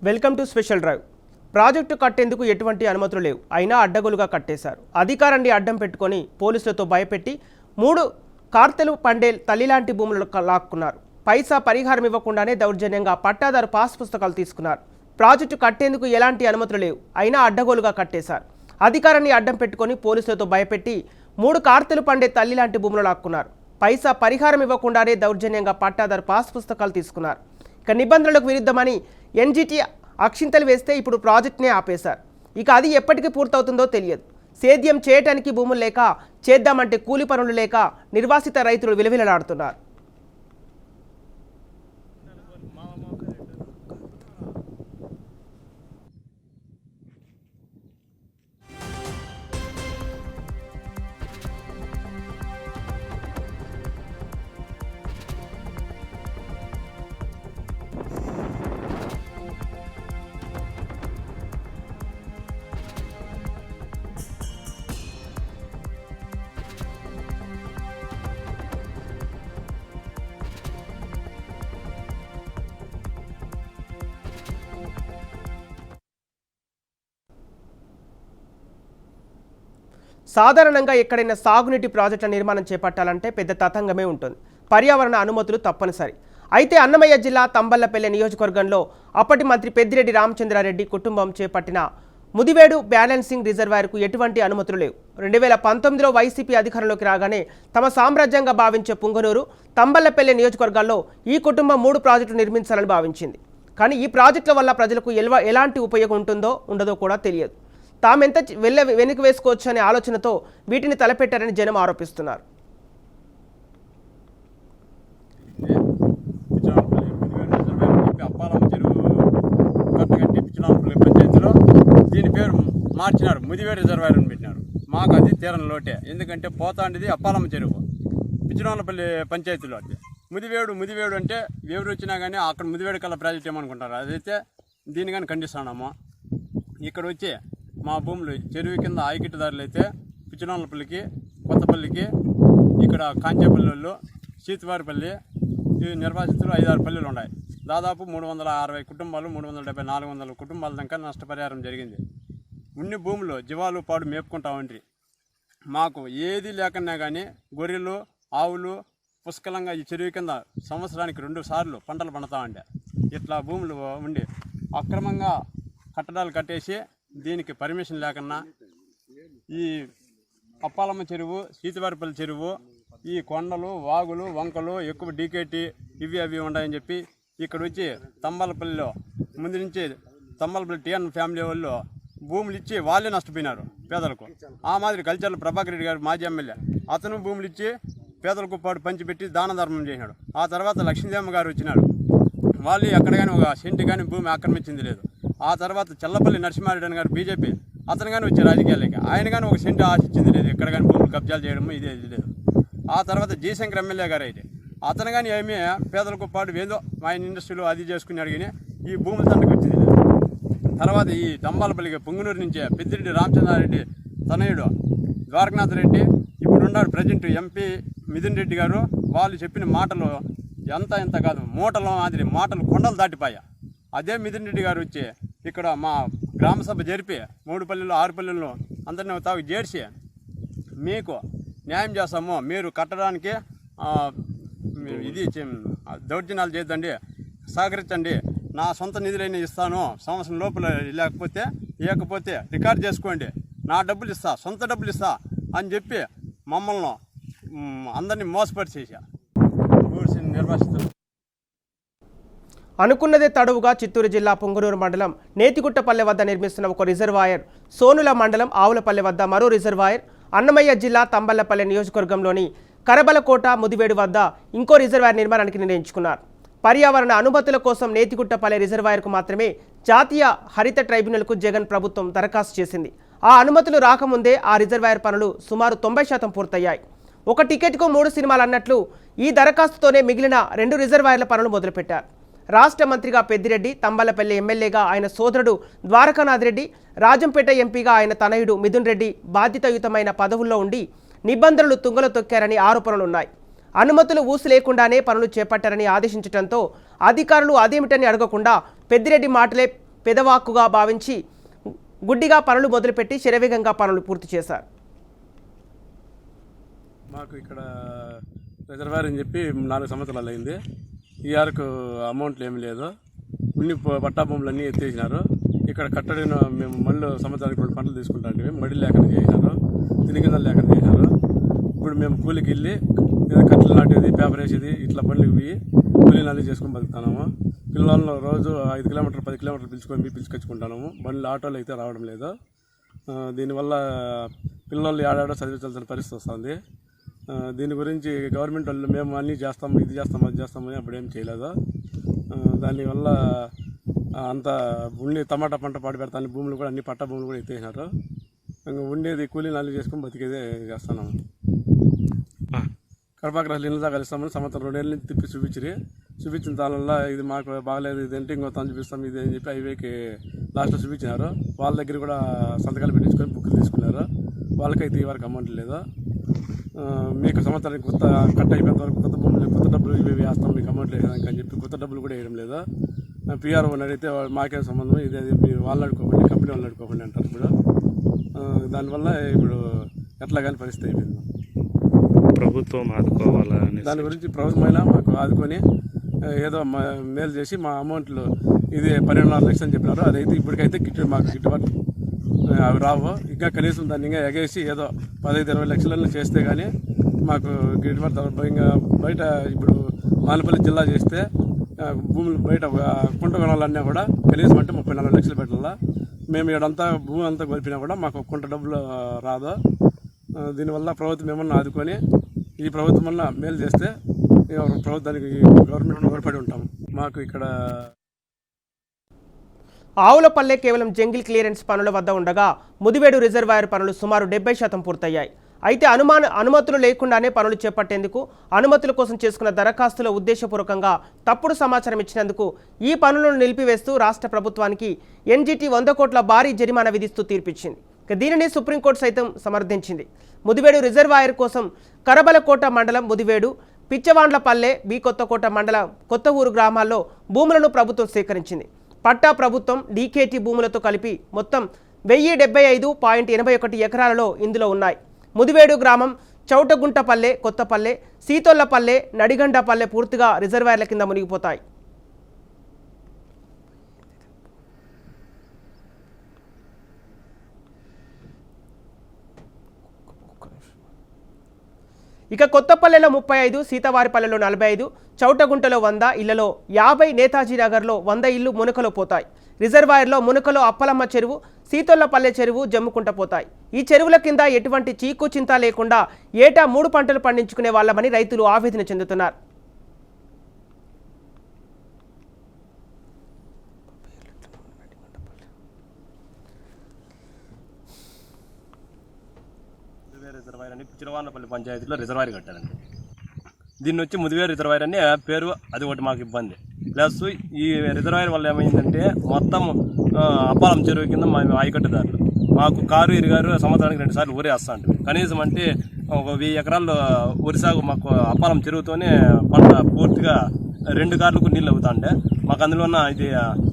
Welcome to special drive. Project కట్టేందుకు ఎటువంటి అనుమతులు లేవు, అయినా అడ్డగోలుగా కట్టేశారు. అధికారాన్ని అడ్డం పెట్టుకొని పోలీసులతో భయపెట్టి 3 కార్తెలు పండే తల్లిలాంటి భూములు లాక్కున్నారు. పైసా పరిహారం ఇవ్వకుండానే దౌర్జన్యంగా పట్టాదారు పాస్ పుస్తకాలు తీసుకున్నారు. ప్రాజెక్టు కట్టేందుకు ఎలాంటి అనుమతులు లేవు, అయినా అడ్డగోలుగా కట్టేశారు. అధికారాన్ని అడ్డం పెట్టుకొని పోలీసులతో భయపెట్టి 3 కార్తెలు పండే తల్లిలాంటి భూములు లాక్కున్నారు. పైసా పరిహారం ఇవ్వకుండానే దౌర్జన్యంగా పట్టాదారు పాస్ పుస్తకాలు తీసుకున్నారు. ఇక నిబంధనలకు విరుద్ధమని ఎన్జిటి అక్షింతలు వేస్తే ఇప్పుడు ప్రాజెక్ట్నే ఆపేశారు. ఇక అది ఎప్పటికీ పూర్తవుతుందో తెలియదు. సేద్యం చేయటానికి భూములు లేక, చేద్దామంటే కూలి పనులు లేక నిర్వాసిత రైతులు విలవిలలాడుతున్నారు. సాధారణంగా ఎక్కడైనా సాగునీటి ప్రాజెక్టుల నిర్మాణం చేపట్టాలంటే పెద్ద తతంగమే ఉంటుంది. పర్యావరణ అనుమతులు తప్పనిసరి. అయితే అన్నమయ్య జిల్లా తంబళ్లపల్లె నియోజకవర్గంలో అప్పటి మంత్రి పెద్దిరెడ్డి రామచంద్రారెడ్డి కుటుంబం చేపట్టిన ముదివేడు బ్యాలెన్సింగ్ రిజర్వాయర్కు ఎటువంటి అనుమతులు లేవు. 2019లో వైసీపీ అధికారంలోకి రాగానే తమ సామ్రాజ్యంగా భావించే పుంగనూరు, తంబళ్లపల్లె నియోజకవర్గాల్లో ఈ కుటుంబం 3 ప్రాజెక్టులు నిర్మించాలని భావించింది. కానీ ఈ ప్రాజెక్టుల వల్ల ప్రజలకు ఎలాంటి ఉపయోగం ఉంటుందో ఉండదో కూడా తెలియదు. తామెంత వెనక్కి వేసుకోవచ్చు అనే ఆలోచనతో వీటిని తలపెట్టారని జనం ఆరోపిస్తున్నారు. దీని పేరు మార్చినారు, ముదివేడు రిజర్వాయర్ అని పెట్టినారు. మాకు అది తీరని లోటే. ఎందుకంటే పోతాండిది అప్పాలమ్మ చెరువు, పిచ్చినోళ్ళపల్లి పంచాయతీలో. అది ముదివేడు అంటే ఎవరు వచ్చినా కానీ అక్కడ ముదివేడు కల్లా ప్రాజెక్ట్ ఏమనుకుంటారు. అదైతే దీన్ని కానీ ఖండిస్తున్నాము. ఇక్కడ వచ్చి మా భూములు చెరువు కింద ఆయకిట్టుదారులు అయితే పిచ్చినోళ్ళపల్లికి, కొత్తపల్లికి, ఇక్కడ కాంచేపల్లి, సీతువారిపల్లి, ఈ నిర్వాసితులు 5-6 పల్లెలు ఉన్నాయి. దాదాపు 360 కుటుంబాలు, 370, 400 కుటుంబాల దాకా నష్టపరిహారం జరిగింది. ఉన్ని భూములు జీవాలు పాడు మేపుకుంటా ఉండ్రి. మాకు ఏది లేకన్నా కానీ గొర్రెలు, ఆవులు పుష్కలంగా ఈ చెరువు కింద సంవత్సరానికి 2 సార్లు పంటలు పండుతూ ఉండే. ఇట్లా భూములు ఉండి అక్రమంగా కట్టడాలు కట్టేసి దీనికి పర్మిషన్ లేకన్నా ఈ అప్పాలమ్మ చెరువు, సీతువారిపల్లి చెరువు, ఈ కొండలు, వాగులు, వంకలు ఎక్కువ డీకేటీ అవి ఉన్నాయని చెప్పి ఇక్కడ వచ్చి తంబలపల్లిలో ముందు నుంచి తంబలపల్లి టీఎన్ ఫ్యామిలీ వాళ్ళు భూములు ఇచ్చి వాళ్ళే నష్టపోయినారు పేదలకు. ఆ మాదిరి కల్చర్లు ప్రభాకర్ రెడ్డి గారు మాజీ ఎమ్మెల్యే, అతను భూములు ఇచ్చి పేదలకు పాటు పంచిపెట్టి దాన ధర్మం చేసినాడు. ఆ తర్వాత లక్ష్మీదేవి గారు వచ్చినాడు, వాళ్ళు ఎక్కడ కానీ ఒక సెంటు కానీ భూమి ఆక్రమించింది లేదు. ఆ తర్వాత చల్లపల్లి నరసింహారెడ్డి గారు బీజేపీ, అతను కానీ వచ్చే రాజకీయాలకి ఆయన కానీ ఒక సెంటు ఆశించింది లేదు, ఎక్కడ కానీ భూములు కబ్జాలు చేయడము ఇది లేదు. ఆ తర్వాత జయశంకర్ ఎమ్మెల్యే గారు అయితే అతను కానీ ఏమీ పేదలకు పాటు ఏదో ఆయన ఇండస్ట్రీలో అది చేసుకున్నాడు కానీ ఈ భూముల తండకు వచ్చింది లేదు. తర్వాత ఈ తంబాలపల్లికి పుంగనూరు నుంచి పెద్దిరెడ్డి రామచంద్రారెడ్డి తనయుడు ద్వారకనాథ్ రెడ్డి ఇప్పుడున్నాడు ప్రజెంట్ ఎంపీ మిథున్ రెడ్డి గారు, వాళ్ళు చెప్పిన మాటలు ఎంత కాదు, మూటలు మాదిరి మాటలు కొండలు దాటిపోయా. అదే మిథున్ రెడ్డి గారు వచ్చి ఇక్కడ మా గ్రామ సభ జరిపి 3 పల్లెలు 6 పల్లెల్లో అందరినీ తాగు చేర్చి మీకు న్యాయం చేస్తాము, మీరు కట్టడానికి ఇది దౌర్జన్యాలు చేయొద్దండి, సహకరించండి, నా సొంత నిధులైనా ఇస్తాను సంవత్సరం లోపల, లేకపోతే రికార్డ్ చేసుకోండి, నా డబ్బులు ఇస్తా, సొంత డబ్బులు ఇస్తా అని చెప్పి మమ్మల్ని అందరినీ మోసపరిచేసా నిర్వాసితులు. అనుకున్నదే తడువుగా చిత్తూరు జిల్లా పుంగనూరు మండలం నేతిగుట్టపల్లె వద్ద నిర్మిస్తున్న ఒక రిజర్వాయర్, సోనుల మండలం ఆవులపల్లె వద్ద మరో రిజర్వాయర్, అన్నమయ్య జిల్లా తంబళ్లపల్లె నియోజకవర్గంలోని కరబలకోట, ముదివేడు వద్ద ఇంకో రిజర్వాయర్ నిర్మాణానికి నిర్ణయించుకున్నారు. పర్యావరణ అనుమతుల కోసం నేతిగుట్టపల్లె రిజర్వాయర్కు మాత్రమే జాతీయ హరిత ట్రైబ్యునల్కు జగన్ ప్రభుత్వం దరఖాస్తు చేసింది. ఆ అనుమతులు రాకముందే ఆ రిజర్వాయర్ పనులు సుమారు 90% పూర్తయ్యాయి. ఒక టికెట్కు 3 సినిమాలు అన్నట్లు ఈ దరఖాస్తుతోనే మిగిలిన 2 రిజర్వాయర్ల పనులు మొదలుపెట్టారు. రాష్ట్ర మంత్రిగా పెద్దిరెడ్డి, తంబళ్లపల్లి ఎమ్మెల్యేగా ఆయన సోదరుడు ద్వారకానాథ్ రెడ్డి, రాజంపేట ఎంపీగా ఆయన తనయుడు మిథున్ రెడ్డి బాధ్యతాయుతమైన పదవుల్లో ఉండి నిబంధనలు తుంగలో తొక్కారని ఆరోపణలున్నాయి. అనుమతులు ఊసు లేకుండానే పనులు చేపట్టారని ఆదేశించడంతో అధికారులు అదేమిటని అడగకుండా పెద్దిరెడ్డి మాటలే పెదవాక్కుగా భావించి గుడ్డిగా పనులు మొదలుపెట్టి శరవేగంగా పనులు పూర్తి చేశారు. మాకు ఇక్కడ రిజర్వాయర్ అని చెప్పి 4 సంవత్సరాలు అయింది. ఈ ఆరకు అమౌంట్లు ఏమి లేదు. ఉన్ని పట్టా భూములన్నీ ఎత్తేసినారు. ఇక్కడ కట్టడిన మేము మళ్ళీ సంవత్సరానికి 2 పంటలు తీసుకుంటాంటివి. మడి లేకుండా చేసినారు, తినిగింజలు లేకుండా చేసినారు. ఇప్పుడు మేము కూలికి వెళ్ళి కట్టెలు నాటేది, పేపర్ వేసేది ఇట్లా పనులు పోయి కూలీలు అన్నీ చేసుకొని బతుకుతున్నాము. పిల్లలను రోజు 5 కిలోమీటర్లు 10 కిలోమీటర్లు పిలుచుకొచ్చుకుంటున్నాము. బండ్లు ఆటోలు అయితే రావడం లేదు. దీనివల్ల పిల్లలు ఏడాడో చదివించాల్సిన పరిస్థితి వస్తుంది. దీని గురించి గవర్నమెంట్ వాళ్ళు మేము అన్నీ చేస్తాము, ఇది చేస్తాము, అది చేస్తామని అప్పుడు ఏం చేయలేదు. దానివల్ల అంత ఉండి టమాటా పంట పాడు పెడతాను, భూములు కూడా అన్ని పట్ట భూములు కూడా ఎత్తేసినారు. ఇంకా ఉండేది కూలీలు అన్నీ చేసుకొని బతికేదే చేస్తున్నాము. కడపకి అసలు ఇళ్ళ దాకా ఇస్తామని సంవత్సరం 2 ఏళ్ళ నుంచి తిప్పి చూపించిన దానివల్ల ఇది మాకు బాగలేదు, ఇది అంటే ఇంకో తను చూపిస్తాం ఇది అని చెప్పి హైవేకి లాస్ట్లో చూపించినారు. వాళ్ళ దగ్గర కూడా సంతకాలు పెట్టించుకొని బుక్లు తీసుకున్నారు. వాళ్ళకైతే ఈ వరకు అమౌంట్ లేదు. మీకు సంవత్సరానికి కొత్త కట్ అయిపోయిన వరకు కొత్త భూములు కొత్త డబ్బులు ఇవి వేస్తాం, మీకు అమౌంట్ లేదానికి అని చెప్పి కొత్త డబ్బులు కూడా వేయడం లేదు. పిఆర్ఓని అడిగితే మాకేం సంబంధం, ఇది మీరు వాళ్ళు అడుకోకండి, కంపెనీ వాళ్ళు అడుకోకండి అంటారు. ఇప్పుడు దానివల్ల ఇప్పుడు ఎట్లా కానీ పరిస్థితి అయిపోయింది. ప్రభుత్వం ఆదుకోవాలని దాని గురించి ప్రభుత్వమైనా మాకు ఆదుకొని ఏదో మేలు చేసి మా అమౌంట్లు ఇది 12.5 లక్షలు అని చెప్పినారు. అదైతే ఇప్పటికైతే మాకు గిట్టుబాటు అవి రావు. ఇంకా కనీసం దాన్ని ఇంకా ఎగేసి ఏదో 15-20 లక్షలలో చేస్తే కానీ మాకు గిట్టుబాటు. ఇంకా బయట ఇప్పుడు మాలపల్లి జిల్లా చేస్తే భూములు బయట కుంట కొనాలన్నా కూడా కనీసం అంటే 34 లక్షలు పెట్టాలా. మేము ఇక్కడంతా భూమి అంతా కొలిపినా కూడా మాకు కుంట డబ్బులు రాదు. దీనివల్ల ప్రభుత్వం ఏమన్నా ఆదుకొని ఈ ప్రభుత్వం వల్ల మేలు చేస్తే ప్రభుత్వానికి గవర్నమెంట్ ఓడిపడి ఉంటాం. మాకు ఇక్కడ ఆవులపల్లె కేవలం జంగిల్ క్లియరెన్స్ పనుల వద్ద ఉండగా ముదివేడు రిజర్వాయర్ పనులు సుమారు 70% పూర్తయ్యాయి. అయితే అనుమతులు లేకుండానే పనులు చేపట్టేందుకు అనుమతుల కోసం చేసుకున్న దరఖాస్తులో ఉద్దేశపూర్వకంగా తప్పుడు సమాచారం ఇచ్చినందుకు ఈ పనులను నిలిపివేస్తూ రాష్ట్ర ప్రభుత్వానికి ఎన్జీటీ 100 కోట్ల భారీ జరిమానా విధిస్తూ తీర్పిచ్చింది. దీనిని సుప్రీంకోర్టు సైతం సమర్థించింది. ముదివేడు రిజర్వాయర్ కోసం కరబలకోట మండలం ముదివేడు, పిచ్చవాండ్లపల్లె, బి కొత్తకోట మండలం కొత్త ఊరు గ్రామాల్లో భూములను ప్రభుత్వం సేకరించింది. పట్టా ప్రభుత్వం డీకేటీ భూములతో కలిపి మొత్తం 1075.81 ఎకరాలలో ఇందులో ఉన్నాయి. ముదివేడు గ్రామం చౌటగుంటపల్లె, కొత్తపల్లె, సీతొల్లపల్లె, నడిగండపల్లె పూర్తిగా రిజర్వాయర్ల కింద మునిగిపోతాయి. ఇక కొత్తపల్లెలో 35, సీతవారిపల్లెలో 45, చౌటగుంటలో 100 ఇళ్లలో 50, నేతాజీ నగర్లో 100 ఇళ్లు మునకలో పోతాయి. రిజర్వాయర్లో మునకలో అప్పలమ్మ చెరువు, సీతొల్లపల్లె చెరువు జమ్ముకుంట పోతాయి. ఈ చెరువుల కింద ఎటువంటి చీకు చింత లేకుండా ఏటా 3 పంటలు పండించుకునే వాళ్ళమని రైతులు ఆవేదన చెందుతున్నారు. రిజర్వాయర్ అని పిచ్చిరవానపల్లి పంచాయతీలో రిజర్వాయర్ కట్టారండి. దీన్ని వచ్చి ముదివేరు రిజర్వాయర్ అని పేరు, అది ఒకటి మాకు ఇబ్బంది. ప్లస్ ఈ రిజర్వాయర్ వల్ల ఏమైందంటే మొత్తం అప్పాలం చెరువు కింద మా ఆయకట్టుదారులు మాకు కారు ఇరుగారు సంవత్సరానికి 2 సార్లు ఊరేస్తా ఉంటుంది. కనీసం అంటే ఒక 1000 ఎకరాల్లో వరి సాగు మాకు అప్పాలం చెరువుతోనే పంట పూర్తిగా 2 కార్లకు నీళ్ళు అవుతాండే. మాకు అందులో ఉన్న ఇది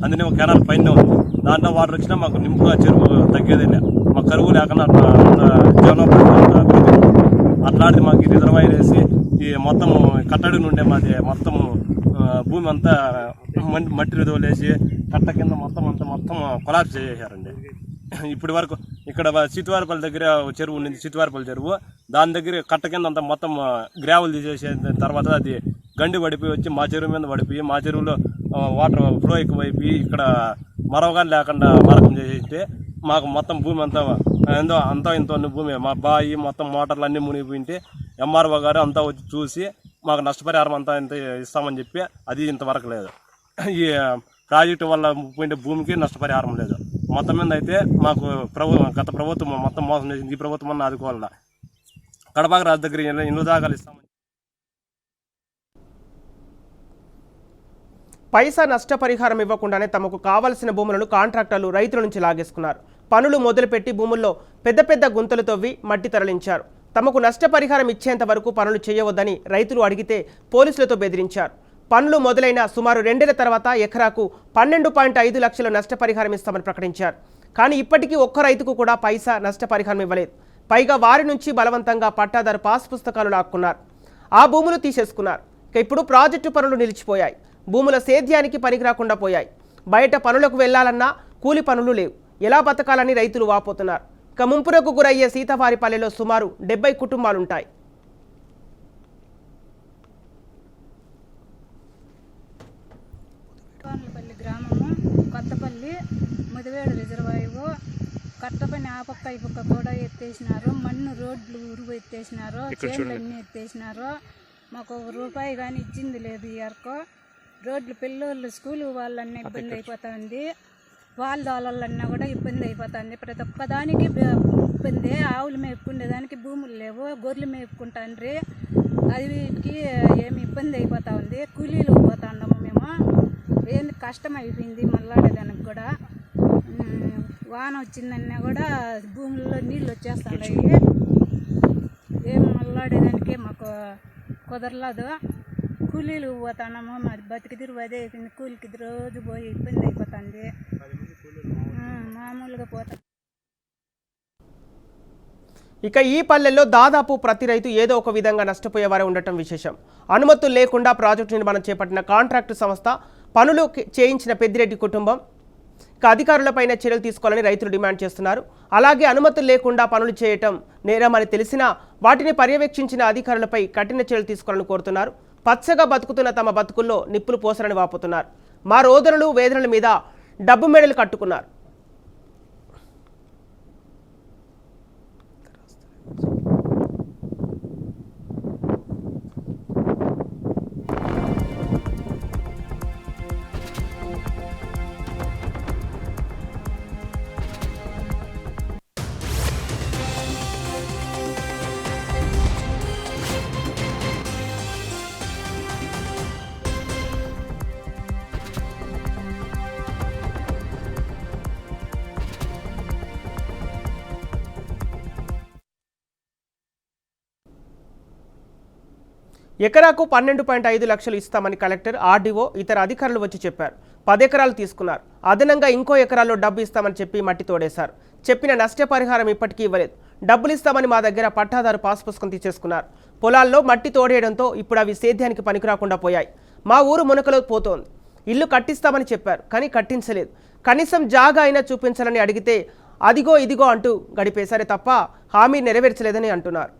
అందులో ఒక కెనాల్ పైన ఉంది. దాంట్లో వాటర్ వచ్చినా మాకు నింపుగా చెరువు తగ్గేదే లేదు. మా కరువు లేకుండా అట్లాంటిది మాకు ఈ రిజర్వాయర్ వేసి ఈ మొత్తం కట్టడి నుండే మాది మొత్తం భూమి అంతా మట్టి రుదవలేసి కట్ట కింద మొత్తం కొలాప్స్ చేసేసారండి. ఇప్పటి వరకు ఇక్కడ సీతవారిపల్లి దగ్గర చెరువు ఉండింది, సీతవారిపల్లి చెరువు. దాని దగ్గర కట్ట కింద అంతా మొత్తం గ్రావెల్ తీసేసిన తర్వాత అది గండి పడిపోయి వచ్చి మా చెరువు మీద పడిపోయి మా చెరువులో వాటర్ ఫ్లో ఎక్కువైపోయి ఇక్కడ మరవగాని లేకుండా మరకం చేసేస్తే మాకు మొత్తం భూమి అంతా ఇంత భూమి మా బాయి మొత్తం మోటార్లు అన్నీ మునిగిపోయింటే ఎంఆర్ఓ గారు అంతా వచ్చి చూసి మాకు నష్టపరిహారం అంతా ఇంత ఇస్తామని చెప్పి అది ఇంతవరకు లేదు. ఈ ప్రాజెక్టు వల్ల పోయింటే భూమికి నష్టపరిహారం లేదు. మొత్తం మీద అయితే మాకు గత ప్రభుత్వం మొత్తం మోసం చేసింది. ఈ ప్రభుత్వం అన్న ఆదుకోవాల. కడప రాజు దగ్గర ఇల్లు దాఖలు ఇస్తామని పైసా నష్టపరిహారం ఇవ్వకుండానే తమకు కావలసిన భూములను కాంట్రాక్టర్లు రైతుల నుంచి లాగేసుకున్నారు. పనులు మొదలుపెట్టి భూముల్లో పెద్ద పెద్ద గుంతలు తవ్వి మట్టి తరలించారు. తమకు నష్టపరిహారం ఇచ్చేంత వరకు పనులు చేయవద్దని రైతులు అడిగితే పోలీసులతో బెదిరించారు. పనులు మొదలైన సుమారు 2 నెలల తర్వాత ఎకరాకు 12.5 లక్షల నష్టపరిహారం ఇస్తామని ప్రకటించారు. కానీ ఇప్పటికీ ఒక్క రైతుకు కూడా పైసా నష్టపరిహారం ఇవ్వలేదు. పైగా వారి నుంచి బలవంతంగా పట్టాదారు పాస్ పుస్తకాలు లాక్కున్నారు. ఆ భూములు తీసేసుకున్నారు. ఇప్పుడు ప్రాజెక్టు పనులు నిలిచిపోయాయి. భూముల సేద్యానికి పనికిరాకుండా పోయాయి. బయట పనులకు వెళ్లాలన్నా కూలి పనులు లేవు. ఎలా బతకాలని రైతులు వాపోతున్నారు. ఇక ముంపునకు గురయ్యే సీతవారిపల్లెలో సుమారు 70 కుటుంబాలుంటాయి. కోనలపల్లి గ్రామము, కొత్తపల్లి, ముదివేడు రిజర్వాయరు, కట్టపని ఆ పక్క ఈ పక్క కూడా ఎత్తేసినారు. మన్ను రోడ్లు ఉరుగు ఎత్తేసినారు. చేనులు అన్నీ ఎత్తేసినారు. మాకు ₹1 కానీ ఇచ్చింది లేదు. ఈ వరకు రోడ్లు పిల్లలు స్కూల్ వాళ్ళన్నా ఇబ్బంది అయిపోతుంది. వాళ్ళ వాళ్ళన్నా కూడా ఇబ్బంది అయిపోతుంది. ప్రతి ఒక్కదానికి ఇబ్బంది. ఆవులు మేపుకునేదానికి భూములు లేవు. గొర్రెలు మేపుకుంటాండ్రి. అదికి ఏమి ఇబ్బంది అయిపోతా ఉంది. కూలీలు పోతాండము మేము. ఏంది కష్టం అయిపోయింది మళ్ళాడేదానికి కూడా. వాన వచ్చిందన్నా కూడా భూముల్లో నీళ్ళు వచ్చేస్తున్నాయి. ఏం మళ్ళాడేదానికే మాకు కుదరలేదు. కూలీలు పోతున్నాము. మరి బతికిదిరు అదే అయిపోయింది. కూలికి రోజు పోయి ఇబ్బంది అయిపోతుంది. మామూలుగా పోతాం. ఇక ఈ పల్లెల్లో దాదాపు ప్రతి రైతు ఏదో ఒక విధంగా నష్టపోయేవారే ఉండటం విశేషం. అనుమతులు లేకుండా ప్రాజెక్టు నిర్మాణం చేపట్టిన కాంట్రాక్టు సంస్థ, పనులు చేయించిన పెద్దిరెడ్డి కుటుంబం, ఇక అధికారులపైన చర్యలు తీసుకోవాలని రైతులు డిమాండ్ చేస్తున్నారు. అలాగే అనుమతులు లేకుండా పనులు చేయటం నేరమని తెలిసినా వాటిని పర్యవేక్షించిన అధికారులపై కఠిన చర్యలు తీసుకోవాలని కోరుతున్నారు. పచ్చగా బతుకుతున్న తమ బతుకుల్లో నిప్పులు పోసరని వాపోతున్నారు. మా రోదనలు వేదనల మీద డబ్బు మేడలు కట్టుకున్నారు. ఎకరాకు 12.5 లక్షలు ఇస్తామని కలెక్టర్, ఆర్డీఓ, ఇతర అధికారులు వచ్చి చెప్పారు. 10 ఎకరాలు తీసుకున్నారు. అదనంగా ఇంకో ఎకరాల్లో డబ్బు ఇస్తామని చెప్పి మట్టి తోడేశారు. చెప్పిన నష్టపరిహారం ఇప్పటికీ ఇవ్వలేదు. డబ్బులు ఇస్తామని మా దగ్గర పట్టాదారు పాస్ పుస్తకం తీసేసుకున్నారు. పొలాల్లో మట్టి తోడేయడంతో ఇప్పుడు అవి సేద్యానికి పనికిరాకుండా పోయాయి. మా ఊరు మునకలో పోతోంది. ఇల్లు కట్టిస్తామని చెప్పారు, కానీ కట్టించలేదు. కనీసం జాగా అయినా చూపించాలని అడిగితే అదిగో ఇదిగో అంటూ గడిపేశారే తప్ప హామీ నెరవేర్చలేదని అంటున్నారు.